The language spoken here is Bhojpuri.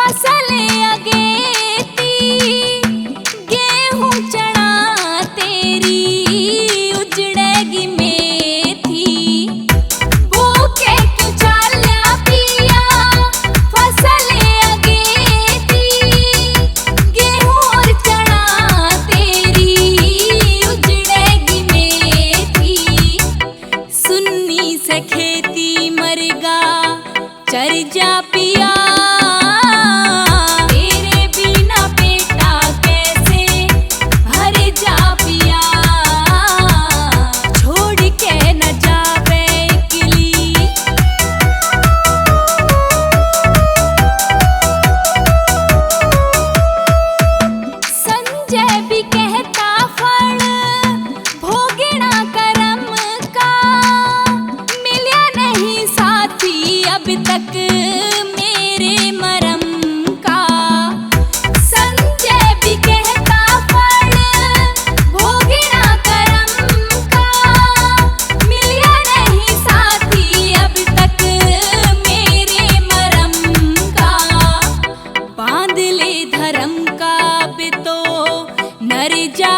फसल अगेती गेहूं चना तेरी उजड़ेगी मेथी। भूखे क्यों चाल्या पिया फसल अगेती गेहूं और चना तेरी उजड़ेगी मेथी। सुन्नी से खेती मरगा चर जा पिया तेरे बिना बेटा कैसे भर जा पिया। छोड़ के न जावे अकेली संजय भी कहता फल भोगना करम का। मिला नहीं साथी अब तक मेरे मरम का। संजय भी कहता फल भोगना करम का। मिला नहीं साथी अब तक मेरे मरम का। बांध ले धर्म का अब तो नर जा